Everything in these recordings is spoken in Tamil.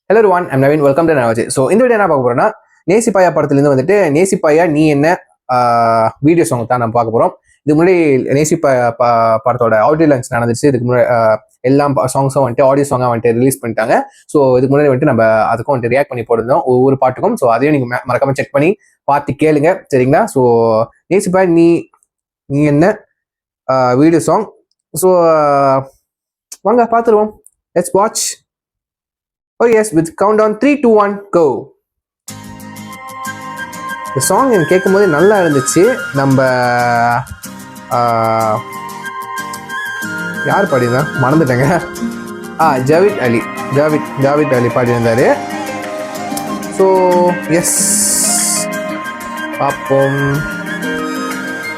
Hello everyone, I'm Naveen. Welcome to Navaji. So இந்த வீடியோ என்ன பார்க்க போறோம்னா நேசிப்பாயா படத்துலேருந்து வந்துட்டு நேசிப்பாயா நீ என்ன வீடியோ சாங் தான் நம்ம பார்க்க போறோம். இதுக்கு முன்னாடி நேசிப்பாயா படத்தோட ஆடியோ லான்ச் நடந்துச்சு. இதுக்கு முன்னாடி எல்லா சாங்ஸும் வந்துட்டு ஆடியோ சாங்காக வந்துட்டு ரிலீஸ் பண்ணிட்டாங்க. ஸோ இதுக்கு முன்னாடி வந்துட்டு நம்ம அதுக்கும் வந்துட்டு ரியாக்ட் பண்ணி போட்டிருந்தோம் ஒவ்வொரு பாட்டுக்கும். ஸோ அதையும் நீங்கள் மறக்காம செக் பண்ணி பார்த்து கேளுங்க, சரிங்களா? ஸோ நேசிப்பாயா நீ என்ன வீடியோ சாங். ஸோ வாங்க பார்த்துருவோம். Let's watch. Oh yes, with countdown 3, 2, 1, go. இந்த சாங் எனக்கு கேட்கும் போது நல்லா இருந்துச்சு. நம்ம யார் பாடினா மறந்துட்டேங்க. ஜாவித் அலி பாடியிருந்தாரு. ஸோ எஸ், பார்ப்போம்.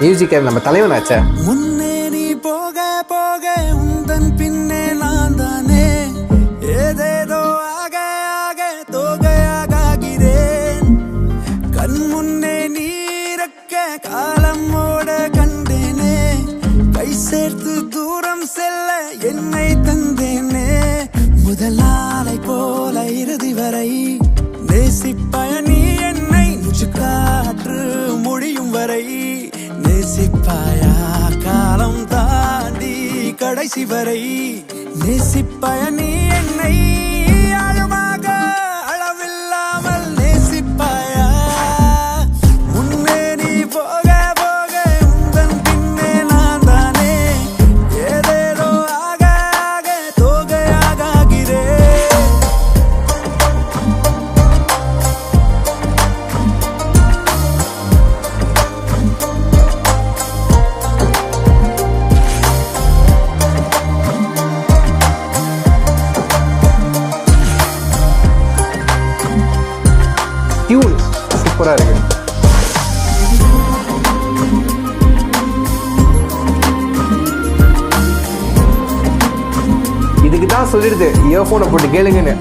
மியூசிக் நம்ம தலைவனாச்சே. முன்னேறி போக போக உந்தன் பின்னே நான் தானே ஏதேதோ முன்னே நீரக்க காலம் ஓட கண்டேனே, கை சேர்த்து தூரம் செல்ல என்னை தந்தேனே. முதல் நாளை போல இறுதி வரை நேசிப்பாய நீ என்னை, முச்சுக்காற்று முடியும் வரை நேசிப்பாயா காலம் தாண்டி கடைசி வரை நேசிப்பாய நீ என்னை. டியூன் சூப்பரா இருக்கு. இதுக்கு தான் சொல்லிடுது இயர்போனை போட்டு கேளுங்கன்னு.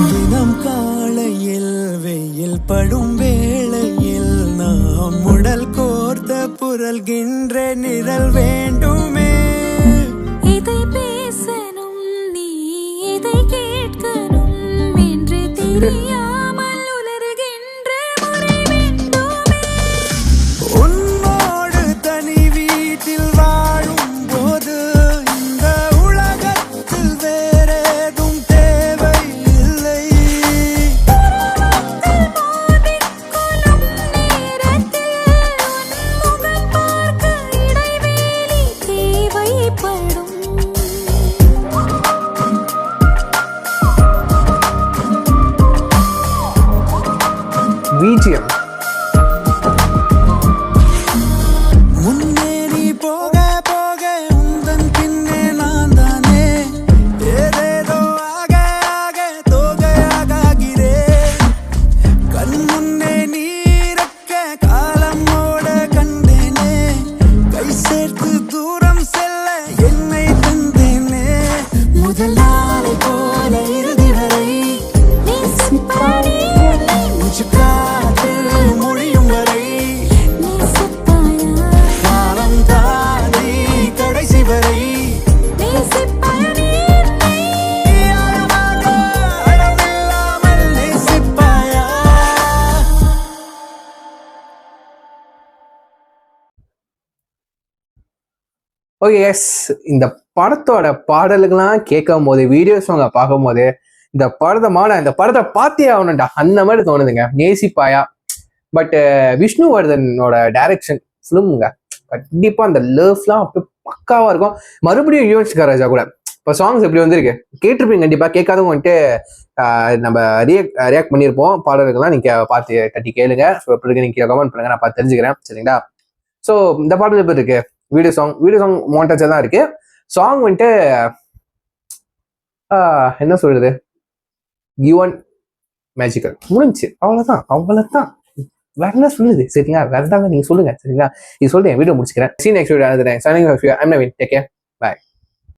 தினம் காலையில் வெயில் படும் வேளையில் நாம் உடல் கோர்த்த புரள்கின்ற நிழல் வேண்டுமே. இதை பேசணும் நீ இதை கேட்கணும் என்று தெரியாமல் உலருகின்ற முறை வேண்டுமே. உன்னோடு தனி வீட்டில் வாழும் போது இந்த உலகத்தில் வேறேதும் தேவை இல்லை. BGM முன்னேறி போக போக உந்தன் பின்னே நான் தானே ஏதேதோ ஆக தோகையாகிறேன். கண் முன்னே நீரக்க காலம் ஓட கண்டேனே, கை சேர்த்து தூரம் செல்ல என்னை தந்தேனே. முதல் நாளை போல இறுதி வரை முச்சுக்காற்று முடியும் வரை காலம் தாண்டி கடைசி வரை அளவில்லாமல் நேசிப்பாயா. ஓகே எஸ், இந்த படத்தோட பாடல்கள்லாம் கேட்கும் போது, வீடியோ சாங்கை பார்க்கும் போது இந்த படத்தை பார்த்தே ஆகணும்டா அந்த மாதிரி தோணுதுங்க. நேசிப்பாயா. பட் விஷ்ணுவர்தனோட டைரக்ஷன் ஃபிலிமுங்க, கண்டிப்பா அந்த லவ்லாம் அப்படியே பக்காவா இருக்கும். மறுபடியும் யுவன் சங்கர் ராஜா கூட இப்போ சாங்ஸ் எப்படி வந்திருக்கு கேட்டிருப்பீங்க கண்டிப்பா. கேட்காதவங்க வந்துட்டு நம்ம ரியாக்ட் பண்ணியிருப்போம் பாடல்கள்லாம். நீங்க பார்த்து கட்டி கேளுங்க. ஸோ எப்படி இருக்கு நீங்க கமெண்ட் பண்ணுங்க, நான் பார்த்து தெரிஞ்சுக்கிறேன், சரிங்களா? ஸோ இந்த பாடல் எப்படி இருக்கு? வீடியோ சாங் மோண்டாச்சா தான் இருக்கு. சாங் வந்துட்டு என்ன சொல்றது, யுவன் மேஜிக்கல் முடிஞ்சு. அவ்வளவுதான் வேற என்ன சொல்லுது, சரிங்களா? வேற ஏதாவது நீங்க சொல்லுங்க, சரிங்களா? இது சொல்லிட்டு என் வீடியோ முடிச்சுக்கிறேன். See you next video. I'm Naveen. Take care. Bye.